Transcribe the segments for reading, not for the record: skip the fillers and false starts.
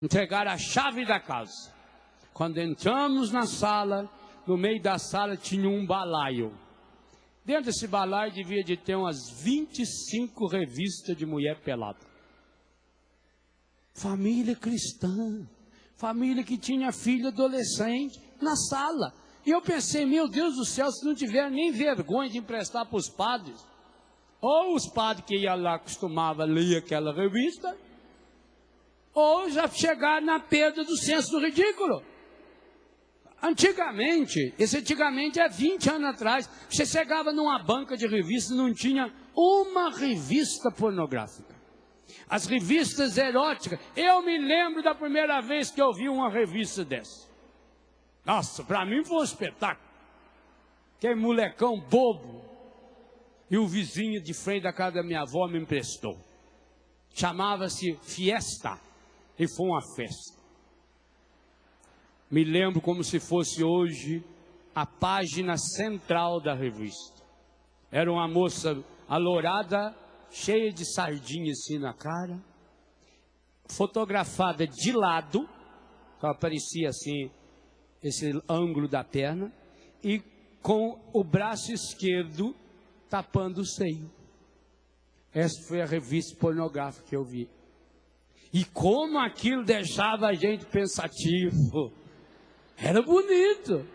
Entregaram a chave da casa. Quando entramos na sala, no meio da sala tinha um balaio. Dentro desse balaio devia de ter umas 25 revistas de mulher pelada. Família cristã, família que tinha filho adolescente na sala. E eu pensei, meu Deus do céu, se não tiver nem vergonha de emprestar para os padres, ou os padres que iam lá costumavam ler aquela revista, ou já chegaram na perda do senso do ridículo. Antigamente, esse antigamente é 20 anos atrás, você chegava numa banca de revistas e não tinha uma revista pornográfica. As revistas eróticas, eu me lembro da primeira vez que eu vi uma revista dessa. Nossa, para mim foi um espetáculo. Aquele molecão bobo. E o vizinho de frente da casa da minha avó me emprestou. Chamava-se Fiesta. E foi uma festa. Me lembro como se fosse hoje a página central da revista. Era uma moça alourada, cheia de sardinha assim na cara, fotografada de lado, que aparecia assim, esse ângulo da perna, e com o braço esquerdo tapando o seio. Essa foi a revista pornográfica que eu vi. E como aquilo deixava a gente pensativo. Era bonito,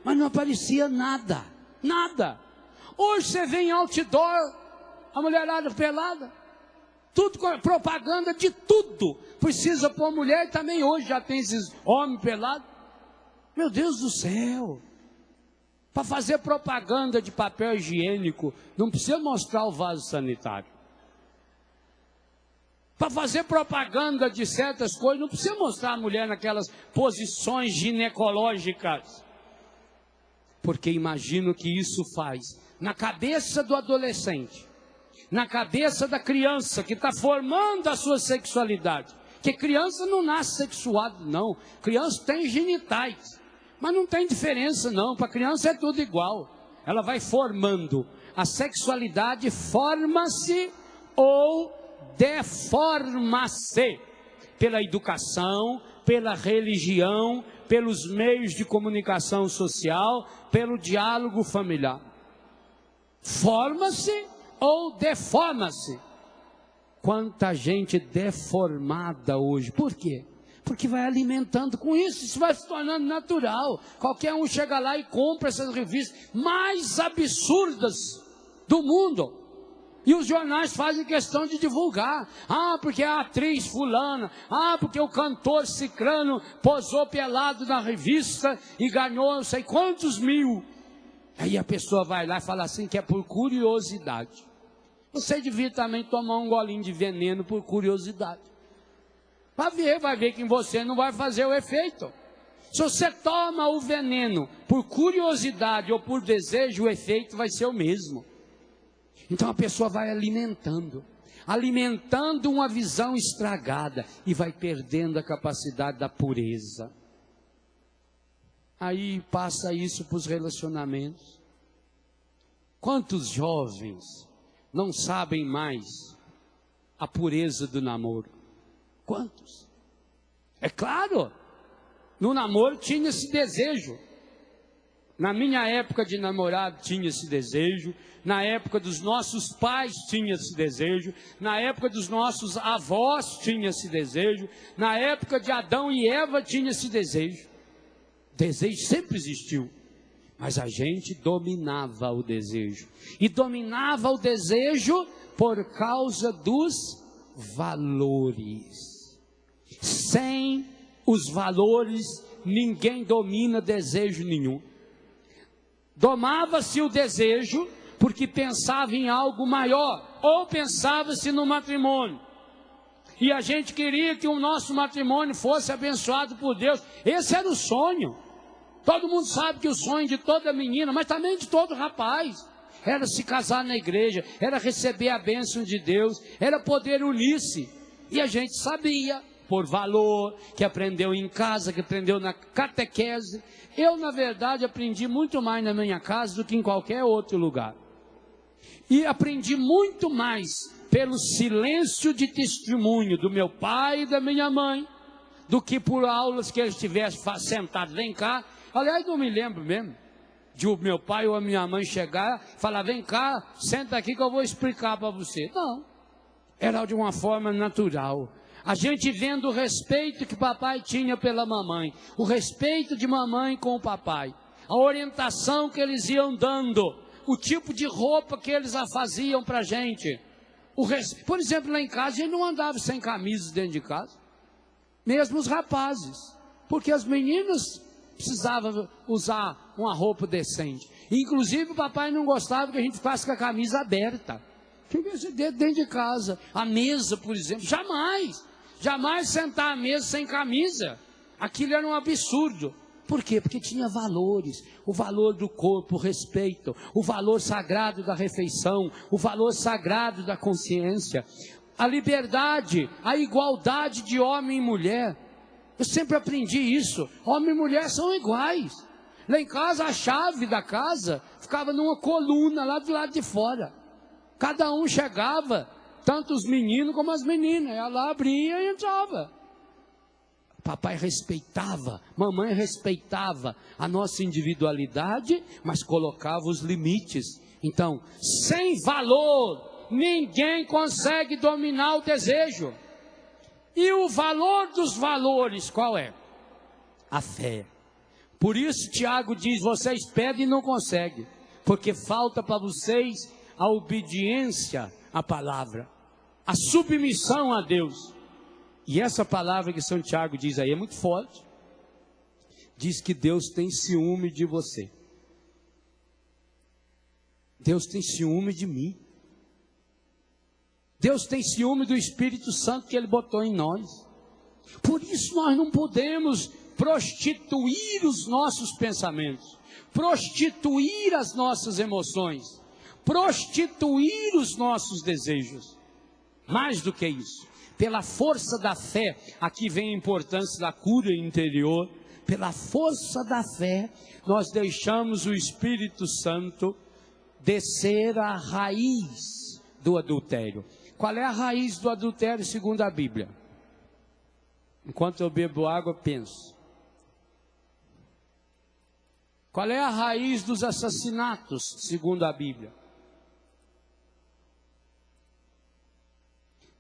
mas não aparecia nada, nada. Hoje você vê em outdoor, a mulherada pelada, tudo com propaganda de tudo. Precisa pôr mulher e também hoje já tem esses homens pelados. Meu Deus do céu. Para fazer propaganda de papel higiênico, não precisa mostrar o vaso sanitário. Para fazer propaganda de certas coisas, não precisa mostrar a mulher naquelas posições ginecológicas. Porque imagino que isso faz na cabeça do adolescente, na cabeça da criança que está formando a sua sexualidade. Porque criança não nasce sexuado, não. Criança tem genitais. Mas não tem diferença, não. Para criança é tudo igual. Ela vai formando. A sexualidade forma-se ou deforma-se pela educação, pela religião, pelos meios de comunicação social, pelo diálogo familiar. Forma-se ou deforma-se. Quanta gente deformada hoje. Por quê? Porque vai alimentando com isso, isso vai se tornando natural. Qualquer um chega lá e compra essas revistas mais absurdas do mundo. E os jornais fazem questão de divulgar. Ah, porque a atriz fulana. Ah, porque o cantor cicrano posou pelado na revista e ganhou não sei quantos mil. Aí a pessoa vai lá e fala assim que é por curiosidade. Você devia também tomar um golinho de veneno por curiosidade. Vai ver que em você não vai fazer o efeito. Se você toma o veneno por curiosidade ou por desejo, o efeito vai ser o mesmo. Então a pessoa vai alimentando uma visão estragada e vai perdendo a capacidade da pureza. Aí passa isso para os relacionamentos. Quantos jovens não sabem mais a pureza do namoro? Quantos? É claro, no namoro tinha esse desejo. Na minha época de namorado tinha esse desejo. Na época dos nossos pais tinha esse desejo. Na época dos nossos avós tinha esse desejo. Na época de Adão e Eva tinha esse desejo. Desejo sempre existiu. Mas a gente dominava o desejo. E dominava o desejo por causa dos valores. Sem os valores, ninguém domina desejo nenhum. Domava-se o desejo porque pensava em algo maior, ou pensava-se no matrimônio. E a gente queria que o nosso matrimônio fosse abençoado por Deus. Esse era o sonho. Todo mundo sabe que o sonho de toda menina, mas também de todo rapaz, era se casar na igreja, era receber a bênção de Deus, era poder unir-se. E a gente sabia, por valor, que aprendeu em casa, que aprendeu na catequese. Eu, na verdade, aprendi muito mais na minha casa do que em qualquer outro lugar. E aprendi muito mais pelo silêncio de testemunho do meu pai e da minha mãe, do que por aulas que eles estivessem sentados. Vem cá. Aliás, não me lembro mesmo de o meu pai ou a minha mãe chegar e falar: vem cá, senta aqui que eu vou explicar para você. Não. Era de uma forma natural. A gente vendo o respeito que papai tinha pela mamãe, o respeito de mamãe com o papai, a orientação que eles iam dando, o tipo de roupa que eles faziam para a gente. Por exemplo, lá em casa a gente não andava sem camisas dentro de casa, mesmo os rapazes, porque as meninas precisavam usar uma roupa decente. Inclusive o papai não gostava que a gente ficasse com a camisa aberta. Fica dentro de casa. A mesa, por exemplo, jamais sentar à mesa sem camisa. Aquilo era um absurdo. Por quê? Porque tinha valores, o valor do corpo, o respeito, o valor sagrado da refeição, o valor sagrado da consciência, a liberdade, a igualdade de homem e mulher. Eu sempre aprendi isso. Homem e mulher são iguais. Lá em casa, a chave da casa ficava numa coluna lá do lado de fora. Cada um chegava, tanto os meninos como as meninas. Ela abria e entrava. Papai respeitava, mamãe respeitava a nossa individualidade, mas colocava os limites. Então, sem valor, ninguém consegue dominar o desejo. E o valor dos valores, qual é? A fé. Por isso Tiago diz: vocês pedem e não conseguem, porque falta para vocês a obediência à palavra, a submissão a Deus. E essa palavra que São Tiago diz aí é muito forte. Diz que Deus tem ciúme de você. Deus tem ciúme de mim. Deus tem ciúme do Espírito Santo que Ele botou em nós. Por isso nós não podemos prostituir os nossos pensamentos, prostituir as nossas emoções, prostituir os nossos desejos. Mais do que isso, pela força da fé, aqui vem a importância da cura interior. Pela força da fé, nós deixamos o Espírito Santo descer à raiz do adultério. Qual é a raiz do adultério segundo a Bíblia? Enquanto eu bebo água, penso. Qual é a raiz dos assassinatos segundo a Bíblia?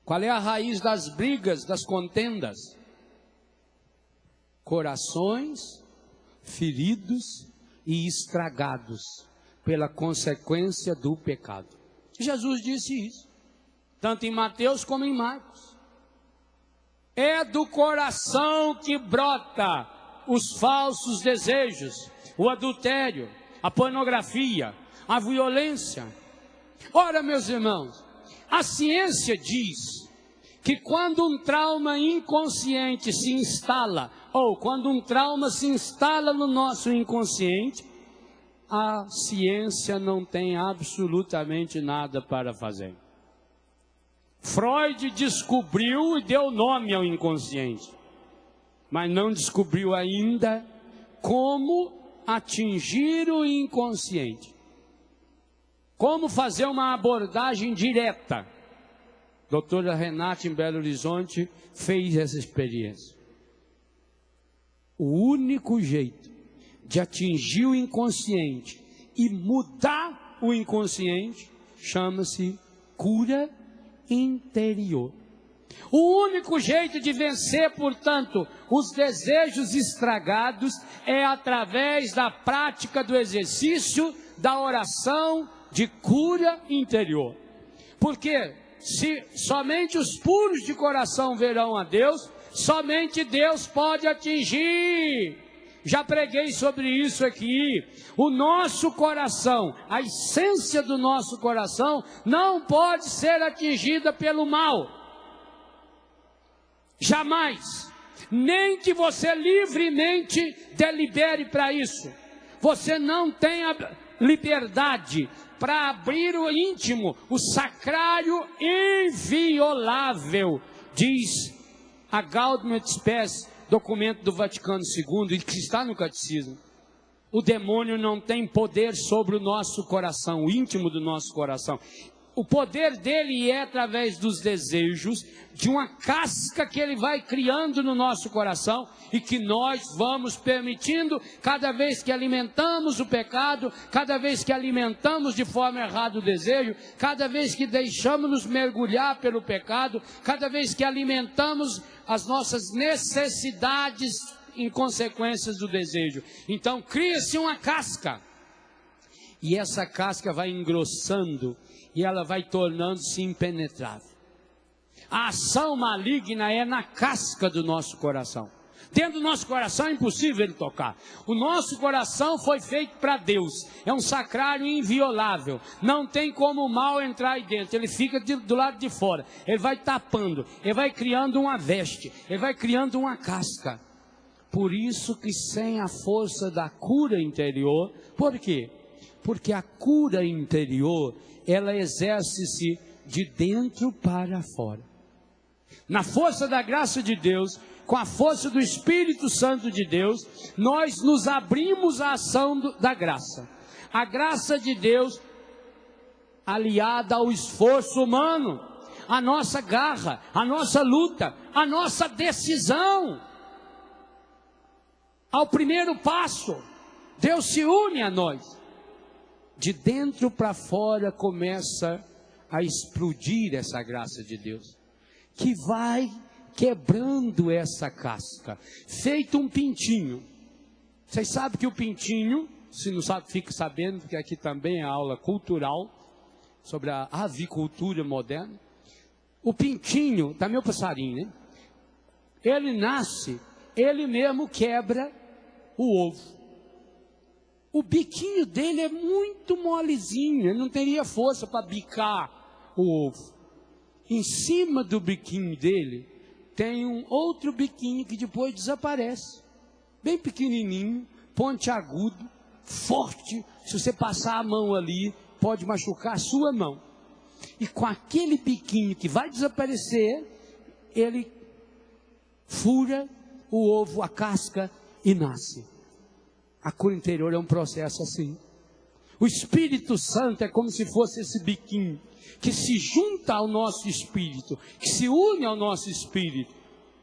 Qual é a raiz das brigas, das contendas? Corações feridos e estragados pela consequência do pecado. Jesus disse isso, tanto em Mateus como em Marcos. É do coração que brota os falsos desejos, o adultério, a pornografia, a violência. Ora, meus irmãos, a ciência diz que quando um trauma inconsciente se instala, ou quando um trauma se instala no nosso inconsciente, a ciência não tem absolutamente nada para fazer. Freud descobriu e deu nome ao inconsciente, mas não descobriu ainda como atingir o inconsciente. Como fazer uma abordagem direta. Doutora Renata, em Belo Horizonte, fez essa experiência. O único jeito de atingir o inconsciente e mudar o inconsciente chama-se cura interior. O único jeito de vencer, portanto, os desejos estragados é através da prática do exercício da oração de cura interior. Porque se somente os puros de coração verão a Deus, somente Deus pode atingir. Já preguei sobre isso aqui. O nosso coração, a essência do nosso coração, não pode ser atingida pelo mal. Jamais. Nem que você livremente delibere para isso. Você não tem a liberdade para abrir o íntimo, o sacrário inviolável, diz a Gaudium et Spes, documento do Vaticano II, e que está no Catecismo. O demônio não tem poder sobre o nosso coração, o íntimo do nosso coração. O poder dele é através dos desejos, de uma casca que ele vai criando no nosso coração e que nós vamos permitindo, cada vez que alimentamos o pecado, cada vez que alimentamos de forma errada o desejo, cada vez que deixamos nos mergulhar pelo pecado, cada vez que alimentamos as nossas necessidades em consequências do desejo. Então cria-se uma casca e essa casca vai engrossando e ela vai tornando-se impenetrável. A ação maligna é na casca do nosso coração. Dentro do nosso coração é impossível ele tocar. O nosso coração foi feito para Deus. É um sacrário inviolável. Não tem como o mal entrar aí dentro. Ele fica do lado de fora. Ele vai tapando. Ele vai criando uma veste. Ele vai criando uma casca. Por isso que sem a força da cura interior. Por quê? Porque a cura interior, ela exerce-se de dentro para fora. Na força da graça de Deus, com a força do Espírito Santo de Deus, nós nos abrimos à ação da graça. A graça de Deus aliada ao esforço humano, a nossa garra, a nossa luta, a nossa decisão. Ao primeiro passo, Deus se une a nós. De dentro para fora começa a explodir essa graça de Deus, que vai quebrando essa casca, feito um pintinho. Vocês sabem que o pintinho, se não sabe, fique sabendo, porque aqui também é aula cultural, sobre a avicultura moderna. O pintinho, tá meu passarinho, né? Ele nasce, ele mesmo quebra o ovo. O biquinho dele é muito molezinho, ele não teria força para bicar o ovo. Em cima do biquinho dele, tem um outro biquinho que depois desaparece. Bem pequenininho, pontiagudo, forte. Se você passar a mão ali, pode machucar a sua mão. E com aquele biquinho que vai desaparecer, ele fura o ovo, a casca e nasce. A cura interior é um processo assim. O Espírito Santo é como se fosse esse biquinho que se junta ao nosso espírito, que se une ao nosso espírito.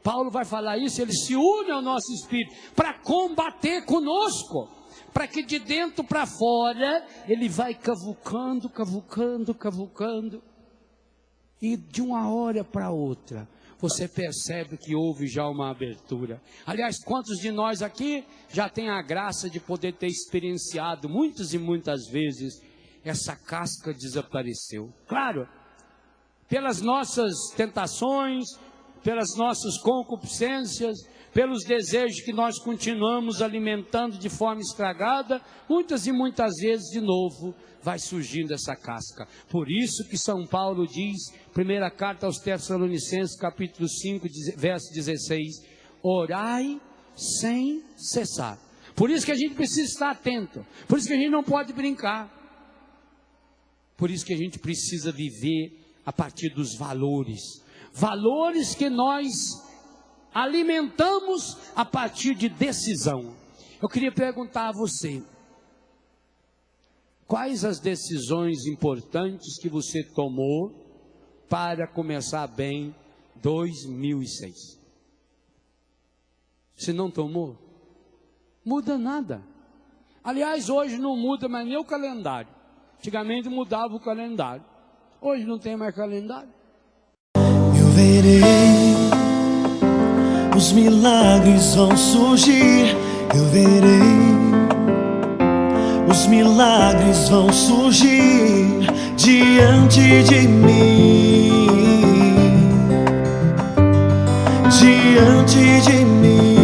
Paulo vai falar isso, ele se une ao nosso espírito para combater conosco, para que de dentro para fora ele vai cavucando, cavucando, cavucando, e de uma hora para outra você percebe que houve já uma abertura. Aliás, quantos de nós aqui já tem a graça de poder ter experienciado muitas e muitas vezes essa casca desapareceu? Claro, pelas nossas tentações, pelas nossas concupiscências, pelos desejos que nós continuamos alimentando de forma estragada, muitas e muitas vezes de novo vai surgindo essa casca. Por isso que São Paulo diz, primeira carta aos Tessalonicenses, capítulo 5, verso 16, orai sem cessar. Por isso que a gente precisa estar atento, por isso que a gente não pode brincar, por isso que a gente precisa viver a partir dos valores, valores que nós alimentamos a partir de decisão. Eu queria perguntar a você, quais as decisões importantes que você tomou para começar bem 2006? Se não tomou, muda nada. Aliás, hoje não muda mais nem o calendário. Antigamente mudava o calendário. Hoje não tem mais calendário. Eu verei, os milagres vão surgir. Eu verei, os milagres vão surgir diante de mim, diante de mim.